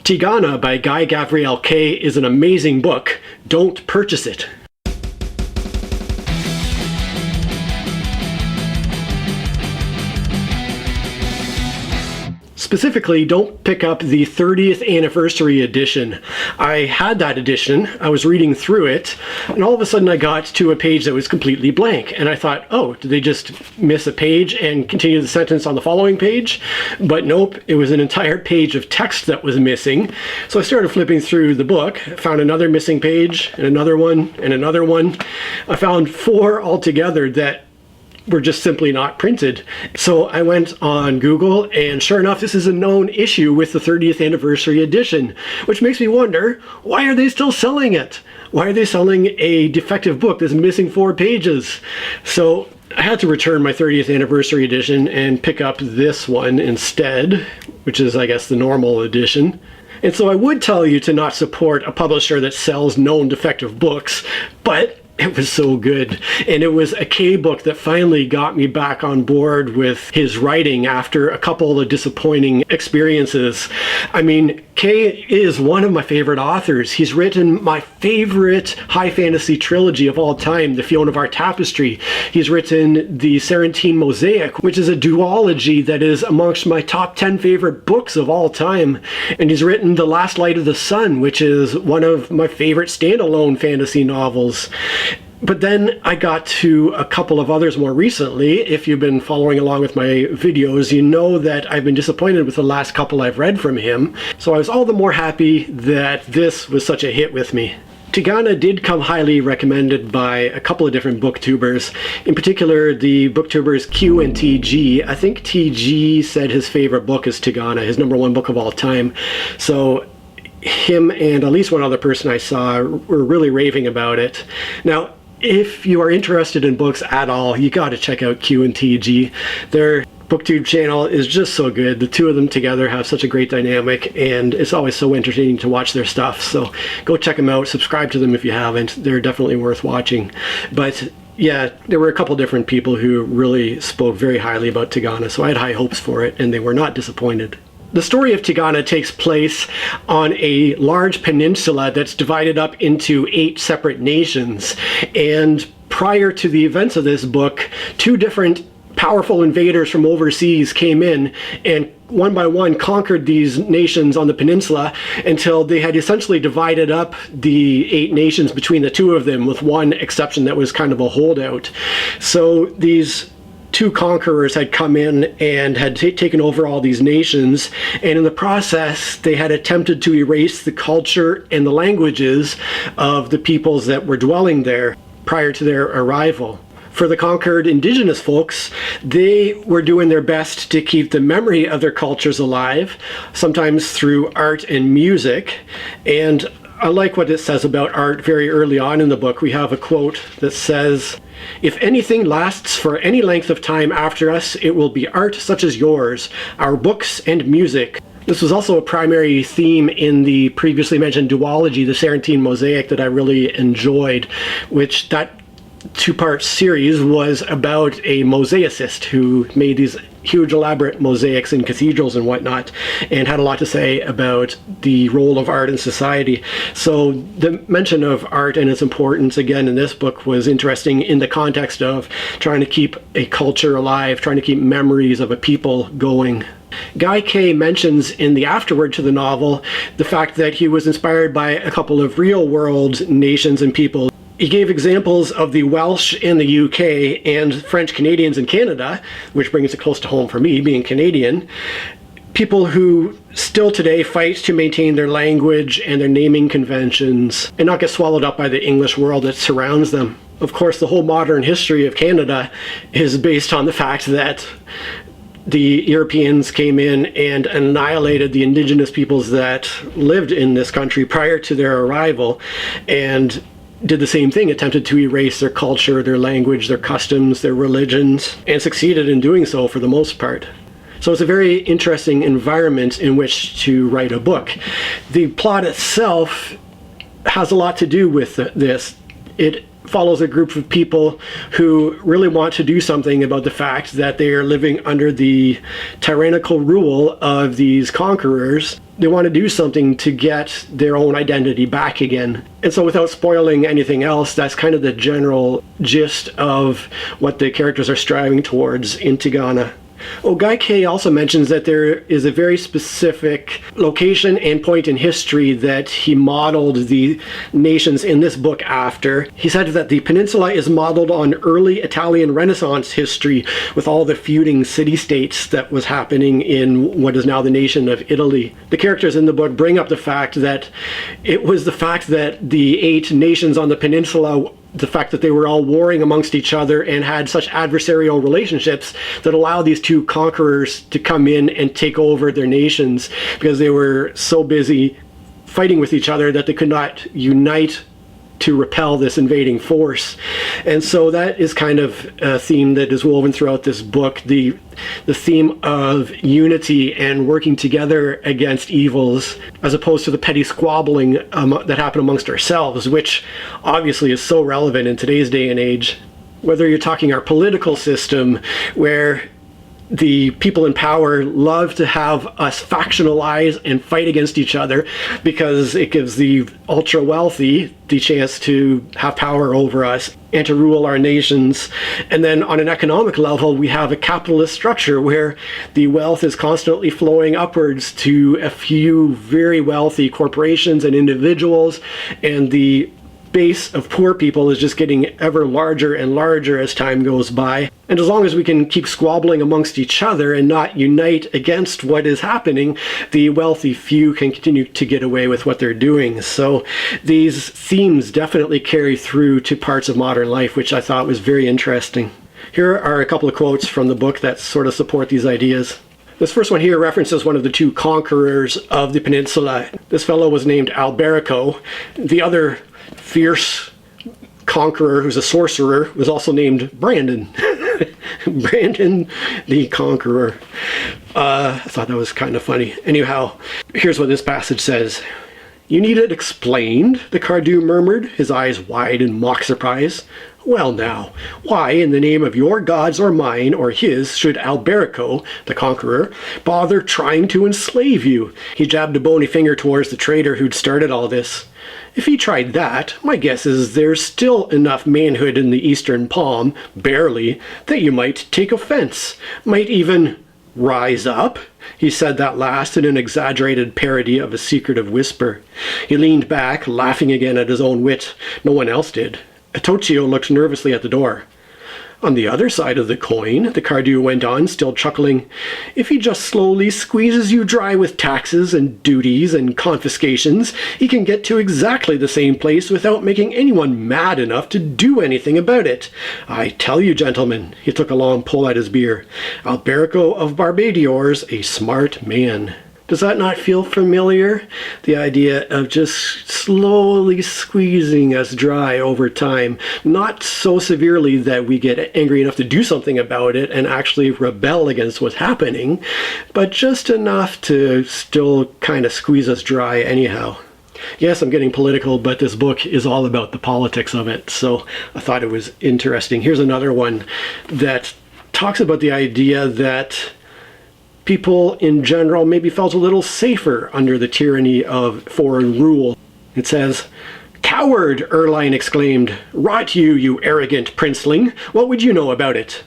Tigana by Gavriel Kay is an amazing book. Don't purchase it. Specifically, don't pick up the 30th anniversary edition. I had that edition, I was reading through it, and all of a sudden I got to a page that was completely blank. And I thought, oh, did they just miss a page and continue the sentence on the following page? But nope, it was an entire page of text that was missing. So I started flipping through the book, found another missing page, and another one, and another one. I found 4 altogether that were just simply not printed. So I went on Google, and sure enough, this is a known issue with the 30th anniversary edition, which makes me wonder, why are they still selling it? Why are they selling a defective book that's missing 4 pages? So I had to return my 30th anniversary edition and pick up this one instead, which is, I guess, the normal edition. And so I would tell you to not support a publisher that sells known defective books, but it was so good. And it was a Kay book that finally got me back on board with his writing after a couple of disappointing experiences. I mean, Kay is one of my favorite authors. He's written my favorite high fantasy trilogy of all time, the Fiona of Our Tapestry. He's written the Sarantine Mosaic, which is a duology that is amongst my top 10 favorite books of all time. And he's written The Last Light of the Sun, which is one of my favorite standalone fantasy novels. But then I got to a couple of others more recently. If you've been following along with my videos, you know that I've been disappointed with the last couple I've read from him. So I was all the more happy that this was such a hit with me. Tigana did come highly recommended by a couple of different booktubers. In particular, the booktubers Q&TG. I think TG said his favorite book is Tigana, his #1 book of all time. So him and at least one other person I saw were really raving about it. Now, if you are interested in books at all, you got to check out Q&TG. Their booktube channel is just so good. The two of them together have such a great dynamic, and it's always so entertaining to watch their stuff. So go check them out, subscribe to them if you haven't. They're definitely worth watching. But yeah, there were a couple different people who really spoke very highly about Tigana, so I had high hopes for it, and they were not disappointed. The story of Tigana takes place on a large peninsula that's divided up into 8 separate nations. And prior to the events of this book, 2 different powerful invaders from overseas came in and one by one conquered these nations on the peninsula until they had essentially divided up the 8 nations between the 2 of them, with one exception that was kind of a holdout. So these 2 conquerors had come in and had taken over all these nations, and in the process they had attempted to erase the culture and the languages of the peoples that were dwelling there prior to their arrival. For the conquered indigenous folks, they were doing their best to keep the memory of their cultures alive, sometimes through art and music. And I like what it says about art very early on in the book. We have a quote that says, "If anything lasts for any length of time after us, it will be art such as yours, our books and music." This was also a primary theme in the previously mentioned duology, the Sarantine Mosaic, that I really enjoyed, which that 2-part series was about a mosaicist who made these huge elaborate mosaics in cathedrals and whatnot, and had a lot to say about the role of art in society. So the mention of art and its importance again in this book was interesting in the context of trying to keep a culture alive, trying to keep memories of a people going. Guy Kay mentions in the afterword to the novel the fact that he was inspired by a couple of real-world nations and people. He gave examples of the Welsh in the UK and French Canadians in Canada, which brings it close to home for me, being Canadian. People who still today fight to maintain their language and their naming conventions and not get swallowed up by the English world that surrounds them. Of course, the whole modern history of Canada is based on the fact that the Europeans came in and annihilated the indigenous peoples that lived in this country prior to their arrival, and did the same thing, attempted to erase their culture, their language, their customs, their religions, and succeeded in doing so for the most part. So it's a very interesting environment in which to write a book. The plot itself has a lot to do with this. It follows a group of people who really want to do something about the fact that they are living under the tyrannical rule of these conquerors, they want to do something to get their own identity back again. And so without spoiling anything else, that's kind of the general gist of what the characters are striving towards in Tigana. Oh, Guy Kay also mentions that there is a very specific location and point in history that he modeled the nations in this book after. He said that the peninsula is modeled on early Italian Renaissance history with all the feuding city-states that was happening in what is now the nation of Italy. The characters in the book bring up the fact that it was the fact that the 8 nations on the peninsula, the fact that they were all warring amongst each other and had such adversarial relationships that allowed these 2 conquerors to come in and take over their nations, because they were so busy fighting with each other that they could not unite to repel this invading force. And so that is kind of a theme that is woven throughout this book, the theme of unity and working together against evils, as opposed to the petty squabbling that happen amongst ourselves, which obviously is so relevant in today's day and age. Whether you're talking our political system, where the people in power love to have us factionalize and fight against each other because it gives the ultra wealthy the chance to have power over us and to rule our nations. And then on an economic level, we have a capitalist structure where the wealth is constantly flowing upwards to a few very wealthy corporations and individuals, and the base of poor people is just getting ever larger and larger as time goes by. And as long as we can keep squabbling amongst each other and not unite against what is happening, the wealthy few can continue to get away with what they're doing. So these themes definitely carry through to parts of modern life, which I thought was very interesting. Here are a couple of quotes from the book that sort of support these ideas. This first one here references one of the 2 conquerors of the peninsula. This fellow was named Alberico. The other fierce conqueror, who's a sorcerer, was also named Brandon. Brandon the Conqueror. I thought that was kind of funny. Anyhow, here's what this passage says. "You need it explained," the Cardew murmured, his eyes wide in mock surprise. "Well now, why in the name of your gods or mine or his should Alberico, the Conqueror, bother trying to enslave you?" He jabbed a bony finger towards the traitor who'd started all this. "If he tried that, my guess is there's still enough manhood in the Eastern Palm, barely, that you might take offense, might even rise up." He said that last in an exaggerated parody of a secretive whisper. He leaned back, laughing again at his own wit. No one else did. Itochio looked nervously at the door. "On the other side of the coin," the Cardew went on, still chuckling, "if he just slowly squeezes you dry with taxes and duties and confiscations, he can get to exactly the same place without making anyone mad enough to do anything about it. I tell you, gentlemen," he took a long pull at his beer, "Alberico of Barbadior's a smart man." Does that not feel familiar? The idea of just slowly squeezing us dry over time, not so severely that we get angry enough to do something about it and actually rebel against what's happening, but just enough to still kind of squeeze us dry anyhow. Yes, I'm getting political, but this book is all about the politics of it, so I thought it was interesting. Here's another one that talks about the idea that people in general maybe felt a little safer under the tyranny of foreign rule. It says, "Coward!" Erline exclaimed. "Rot you, you arrogant princeling! What would you know about it?"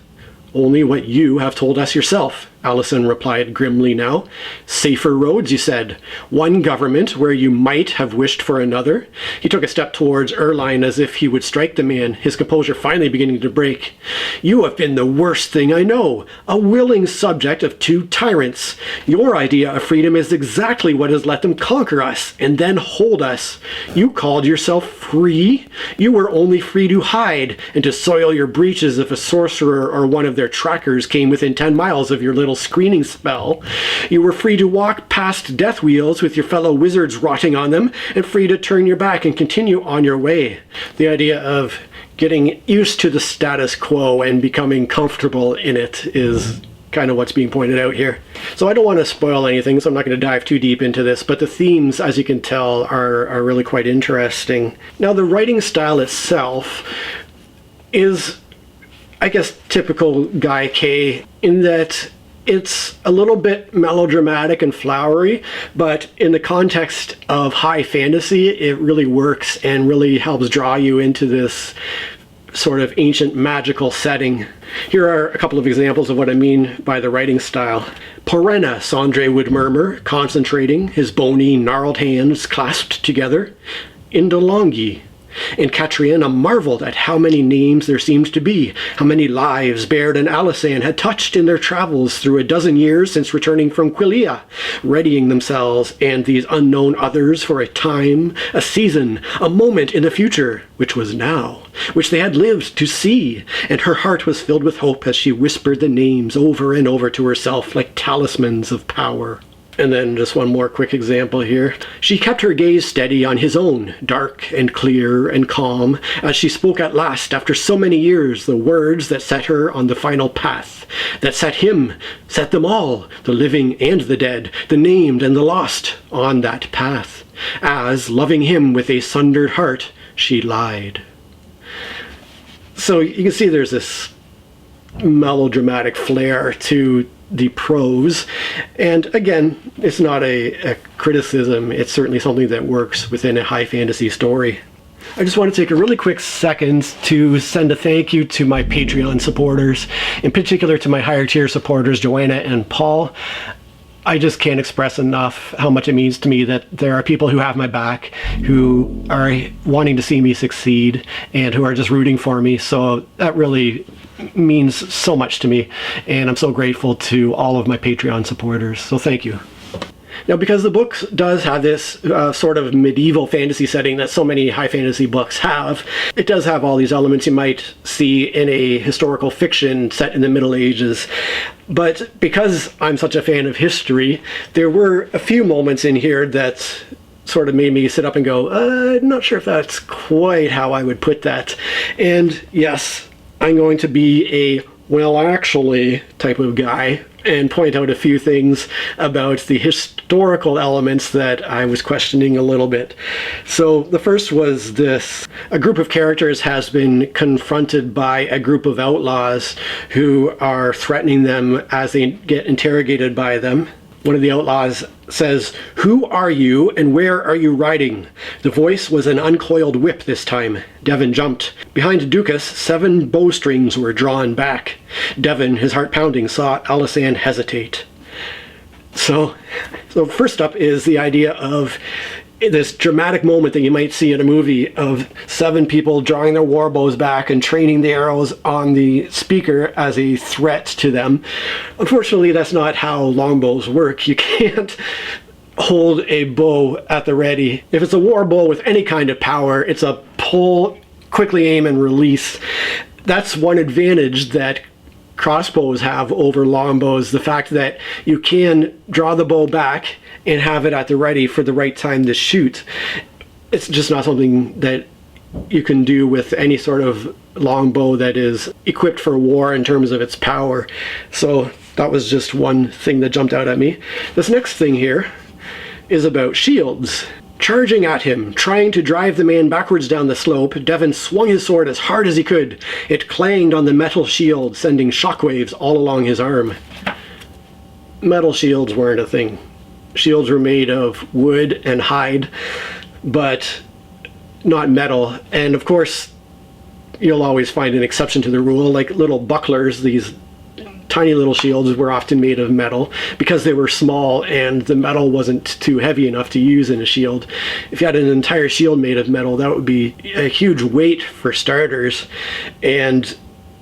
"Only what you have told us yourself," Allison replied grimly now. "Safer roads, you said. One government where you might have wished for another." He took a step towards Erline as if he would strike the man, his composure finally beginning to break. "You have been the worst thing I know, a willing subject of 2 tyrants. Your idea of freedom is exactly what has let them conquer us and then hold us. You called yourself free? You were only free to hide and to soil your breeches if a sorcerer or one of their trackers came within 10 miles of your little screening spell. You were free to walk past death wheels with your fellow wizards rotting on them, and free to turn your back and continue on your way." The idea of getting used to the status quo and becoming comfortable in it is kind of what's being pointed out here. So I don't want to spoil anything, so I'm not going to dive too deep into this, but the themes, as you can tell, are really quite interesting. Now, the writing style itself is, I guess, typical Guy Kay in that It's a little bit melodramatic and flowery, but in the context of high fantasy, it really works and really helps draw you into this sort of ancient magical setting. Here are a couple of examples of what I mean by the writing style. Porena, Sandre would murmur, concentrating, his bony, gnarled hands clasped together. Indolongi. And Catriona marveled at how many names there seemed to be, how many lives Baird and Alisan had touched in their travels through a dozen years since returning from Quilia, readying themselves and these unknown others for a time, a season, a moment in the future, which was now, which they had lived to see, and her heart was filled with hope as she whispered the names over and over to herself like talismans of power. And then just one more quick example here. She kept her gaze steady on his own, dark and clear and calm, as she spoke at last, after so many years, the words that set her on the final path, that set him, set them all, the living and the dead, the named and the lost, on that path, as, loving him with a sundered heart, she lied. So you can see there's this melodramatic flair to the prose, and again, it's not a criticism, it's certainly something that works within a high fantasy story. I just want to take a really quick second to send a thank you to my Patreon supporters, in particular to my higher tier supporters Joanna and Paul. I just can't express enough how much it means to me that there are people who have my back, who are wanting to see me succeed, and who are just rooting for me. So that really means so much to me, and I'm so grateful to all of my Patreon supporters. So thank you. Now, because the book does have this sort of medieval fantasy setting that so many high fantasy books have, it does have all these elements you might see in a historical fiction set in the Middle Ages. But because I'm such a fan of history, there were a few moments in here that sort of made me sit up and go, I'm not sure if that's quite how I would put that. And yes, I'm going to be a well actually type of guy and point out a few things about the historical elements that I was questioning a little bit. So the first was this: a group of characters has been confronted by a group of outlaws who are threatening them as they get interrogated by them. One of the outlaws says, "Who are you and where are you riding?" The voice was an uncoiled whip this time. Devon jumped. Behind Dukas, 7 bowstrings were drawn back. Devon, his heart pounding, saw Alisan hesitate. So first up is the idea of this dramatic moment that you might see in a movie of 7 people drawing their war bows back and training the arrows on the speaker as a threat to them. Unfortunately, that's not how longbows work. You can't hold a bow at the ready. If it's a war bow with any kind of power, it's a pull, quickly aim, and release. That's one advantage that crossbows have over longbows, the fact that you can draw the bow back and have it at the ready for the right time to shoot. It's just not something that you can do with any sort of longbow that is equipped for war in terms of its power. So that was just one thing that jumped out at me. This next thing here is about shields. Charging at him, trying to drive the man backwards down the slope, Devon swung his sword as hard as he could. It clanged on the metal shield, sending shockwaves all along his arm. Metal shields weren't a thing. Shields were made of wood and hide, but not metal. And of course, you'll always find an exception to the rule, like little bucklers. These tiny little shields were often made of metal because they were small and the metal wasn't too heavy enough to use in a shield. If you had an entire shield made of metal, that would be a huge weight for starters, and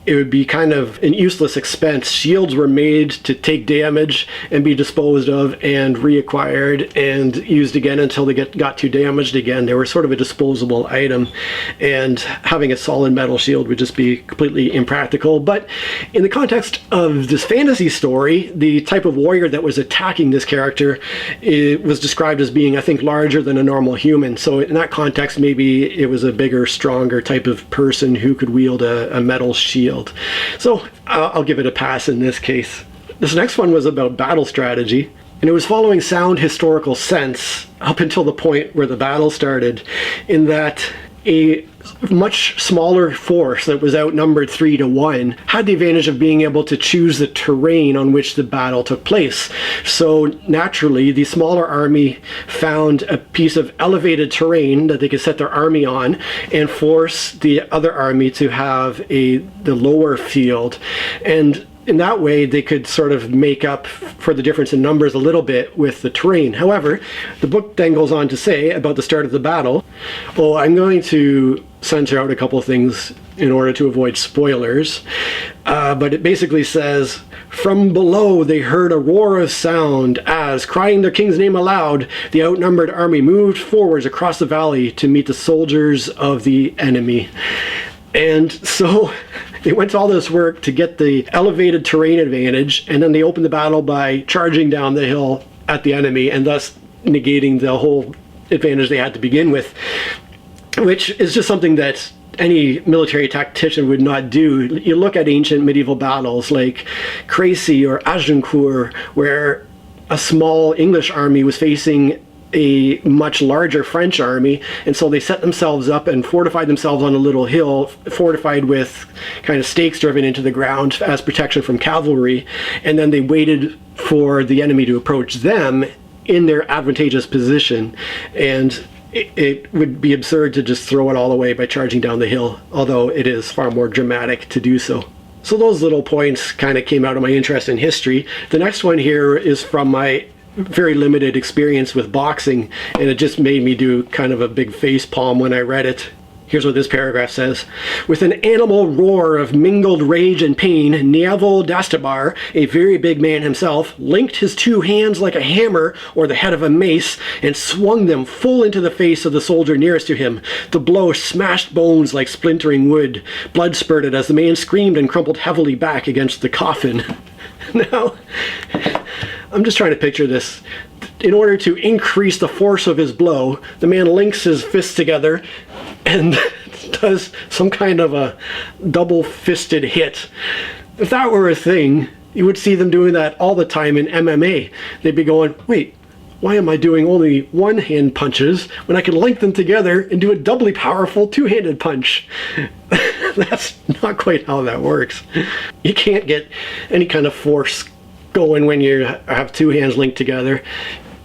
it would be kind of an useless expense. Shields were made to take damage and be disposed of and reacquired and used again until they got too damaged again. They were sort of a disposable item, and having a solid metal shield would just be completely impractical. But in the context of this fantasy story, the type of warrior that was attacking this character, it was described as being, I think, larger than a normal human. So in that context, maybe it was a bigger, stronger type of person who could wield a metal shield. So I'll give it a pass in this case. This next one was about battle strategy, and it was following sound historical sense up until the point where the battle started, in that a much smaller force that was outnumbered 3-1 had the advantage of being able to choose the terrain on which the battle took place. So naturally, the smaller army found a piece of elevated terrain that they could set their army on and force the other army to have the lower field. And in that way, they could sort of make up for the difference in numbers a little bit with the terrain. However, the book then goes on to say about the start of the battle, I'm going to censor out a couple of things in order to avoid spoilers, but it basically says, from below they heard a roar of sound as, crying their king's name aloud, the outnumbered army moved forwards across the valley to meet the soldiers of the enemy. And so they went to all this work to get the elevated terrain advantage, and then they opened the battle by charging down the hill at the enemy and thus negating the whole advantage they had to begin with, which is just something that any military tactician would not do. You look at ancient medieval battles like Crécy or Agincourt, where a small English army was facing a much larger French army, and so they set themselves up and fortified themselves on a little hill, fortified with kind of stakes driven into the ground as protection from cavalry, and then they waited for the enemy to approach them in their advantageous position. And it would be absurd to just throw it all away by charging down the hill, although it is far more dramatic to do so. So those little points kind of came out of my interest in history. The next one here is from my very limited experience with boxing, and it just made me do kind of a big face palm when I read it. Here's what this paragraph says. With an animal roar of mingled rage and pain, Niavo Dastabar, a very big man himself, linked his two hands like a hammer or the head of a mace and swung them full into the face of the soldier nearest to him. The blow smashed bones like splintering wood. Blood spurted as the man screamed and crumpled heavily back against the coffin. Now, I'm just trying to picture this. In order to increase the force of his blow, the man links his fists together and does some kind of a double-fisted hit. If that were a thing, you would see them doing that all the time in MMA. They'd be going, wait, why am I doing only one-hand punches when I can link them together and do a doubly powerful two-handed punch? That's not quite how that works. You can't get any kind of force going when you have two hands linked together.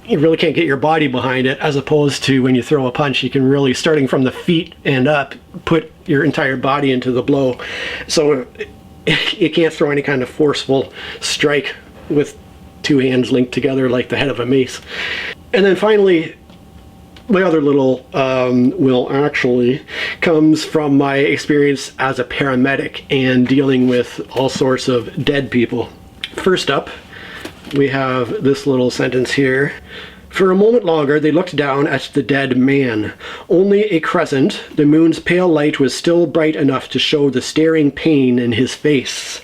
You really can't get your body behind it, as opposed to when you throw a punch, you can really, starting from the feet and up, put your entire body into the blow. So you can't throw any kind of forceful strike with two hands linked together like the head of a mace. And then finally, my other little will actually comes from my experience as a paramedic and dealing with all sorts of dead people. First up, we have this little sentence here. For a moment longer, they looked down at the dead man. Only a crescent, the moon's pale light was still bright enough to show the staring pain in his face.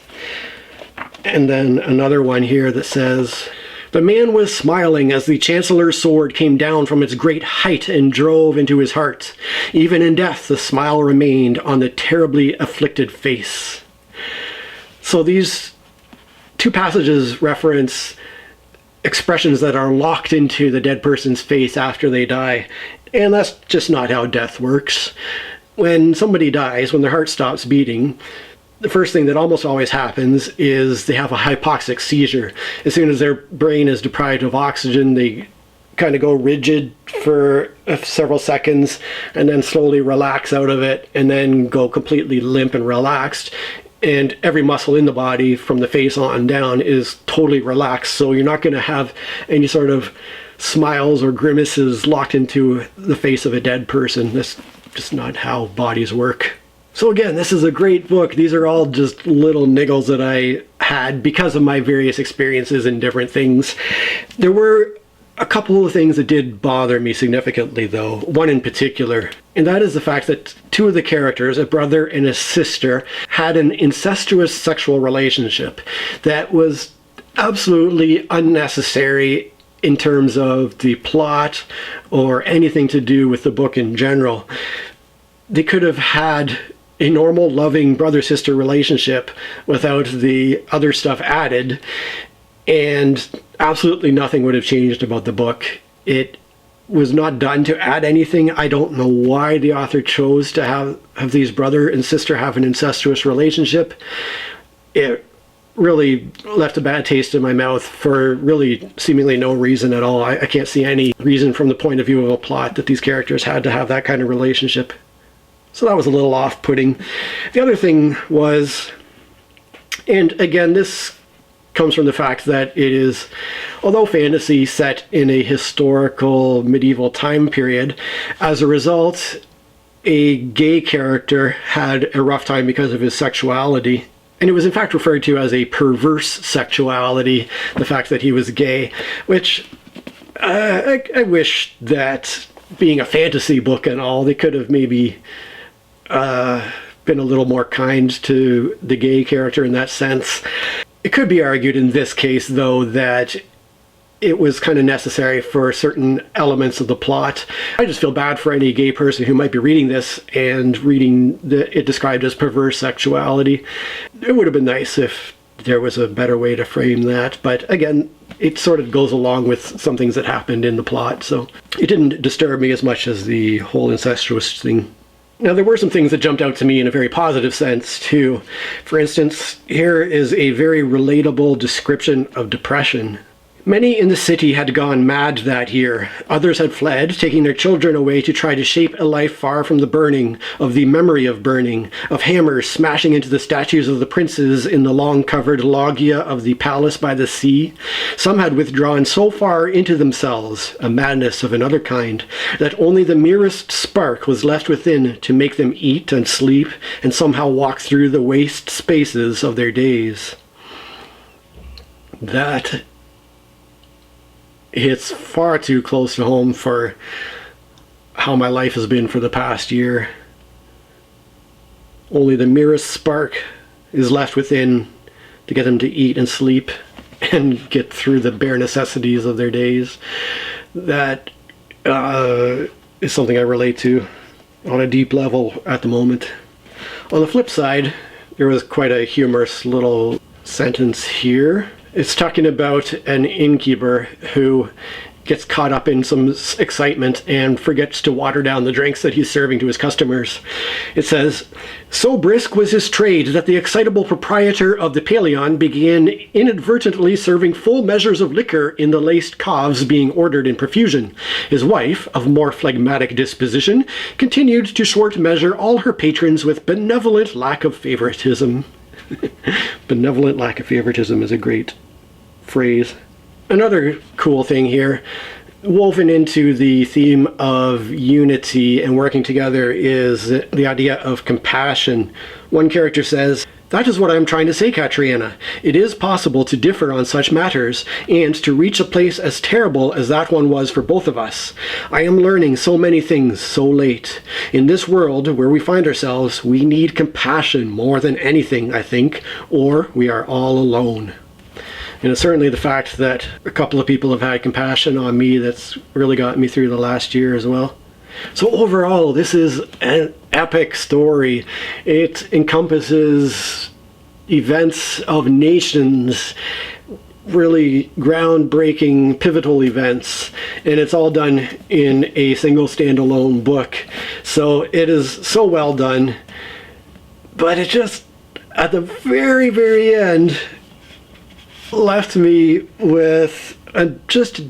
And then another one here that says, the man was smiling as the Chancellor's sword came down from its great height and drove into his heart. Even in death, the smile remained on the terribly afflicted face. So these two passages reference expressions that are locked into the dead person's face after they die, and that's just not how death works. When somebody dies, when their heart stops beating, the first thing that almost always happens is they have a hypoxic seizure. As soon as their brain is deprived of oxygen, they kind of go rigid for several seconds and then slowly relax out of it and then go completely limp and relaxed. And every muscle in the body from the face on down is totally relaxed. So you're not going to have any sort of smiles or grimaces locked into the face of a dead person. That's just not how bodies work. So again, this is a great book. These are all just little niggles that I had because of my various experiences in different things. There were a couple of things that did bother me significantly, though, one in particular, and that is the fact that two of the characters, a brother and a sister, had an incestuous sexual relationship that was absolutely unnecessary in terms of the plot or anything to do with the book in general. They could have had a normal, loving brother-sister relationship without the other stuff added, and absolutely nothing would have changed about the book. It was not done to add anything. I don't know why the author chose to have these brother and sister have an incestuous relationship. It really left a bad taste in my mouth for really seemingly no reason at all. I can't see any reason from the point of view of a plot that these characters had to have that kind of relationship. So that was a little off-putting. The other thing was, and again, this comes from the fact that it is, although fantasy, set in a historical medieval time period, as a result, a gay character had a rough time because of his sexuality. And it was in fact referred to as a perverse sexuality, the fact that he was gay, which I wish that, being a fantasy book and all, they could have maybe been a little more kind to the gay character in that sense. It could be argued in this case, though, that it was kind of necessary for certain elements of the plot. I just feel bad for any gay person who might be reading this and reading it described as perverse sexuality. It would have been nice if there was a better way to frame that, but again, it sort of goes along with some things that happened in the plot, so it didn't disturb me as much as the whole incestuous thing. Now, there were some things that jumped out to me in a very positive sense, too. For instance, here is a very relatable description of depression. Many in the city had gone mad that year. Others had fled, taking their children away to try to shape a life far from the burning, of the memory of burning, of hammers smashing into the statues of the princes in the long-covered loggia of the palace by the sea. Some had withdrawn so far into themselves, a madness of another kind, that only the merest spark was left within to make them eat and sleep and somehow walk through the waste spaces of their days. That hits far too close to home for how my life has been for the past year. Only the merest spark is left within to get them to eat and sleep and get through the bare necessities of their days. That is something I relate to on a deep level at the moment. On the flip side, there was quite a humorous little sentence here. It's talking about an innkeeper who gets caught up in some excitement and forgets to water down the drinks that he's serving to his customers. It says, "So brisk was his trade that the excitable proprietor of the Paleon began inadvertently serving full measures of liquor in the laced calves being ordered in profusion. His wife, of more phlegmatic disposition, continued to short measure all her patrons with benevolent lack of favoritism." Benevolent lack of favoritism is a great phrase. Another cool thing here, woven into the theme of unity and working together, is the idea of compassion. One character says, "That is what I am trying to say, Katriana. It is possible to differ on such matters, and to reach a place as terrible as that one was for both of us. I am learning so many things so late. In this world where we find ourselves, we need compassion more than anything, I think, or we are all alone." And it's certainly the fact that a couple of people have had compassion on me that's really got me through the last year as well. So overall, this is an epic story. It encompasses events of nations, really groundbreaking, pivotal events, and it's all done in a single standalone book. So it is so well done, but it just, at the very, very end, left me with a just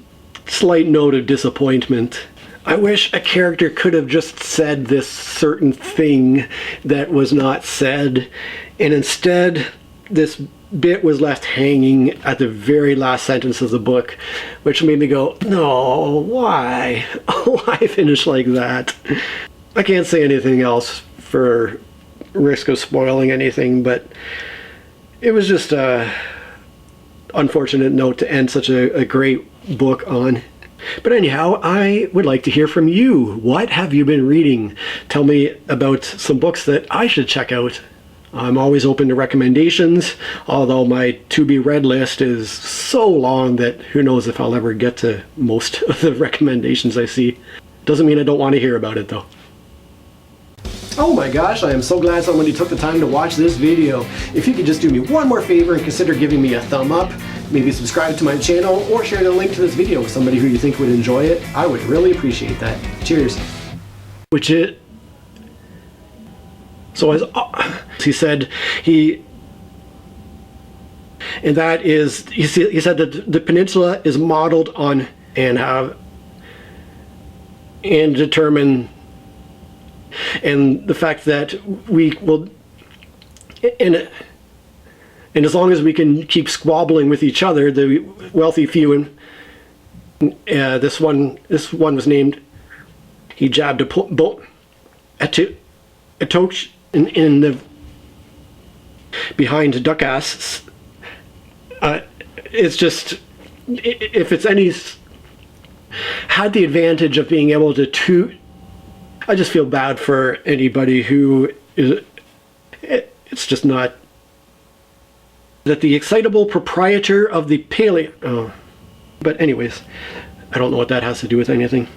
slight note of disappointment. I wish a character could have just said this certain thing that was not said, and instead this bit was left hanging at the very last sentence of the book, which made me go, no, why? Why finish like that? I can't say anything else for risk of spoiling anything, but it was just a unfortunate note to end such a great book on. But anyhow, I would like to hear from you. What have you been reading? Tell me about some books that I should check out. I'm always open to recommendations, although my to-be-read list is so long that who knows if I'll ever get to most of the recommendations I see. Doesn't mean I don't want to hear about it, though. Oh my gosh, I am so glad somebody took the time to watch this video. If you could just do me one more favor and consider giving me a thumb up, maybe subscribe to my channel or share the link to this video with somebody who you think would enjoy it. I would really appreciate that. Cheers. Which it. So as he said, and that is, he said that the peninsula is modeled on and determine, and the fact that we will, and as long as we can keep squabbling with each other, the wealthy few, and this one was named, he jabbed a toach in the behind Duckass. It's just, if it's any, had the advantage of being able to toot, I just feel bad for anybody who is, it's just not, that the excitable proprietor of the paleo, oh, but anyways, I don't know what that has to do with anything.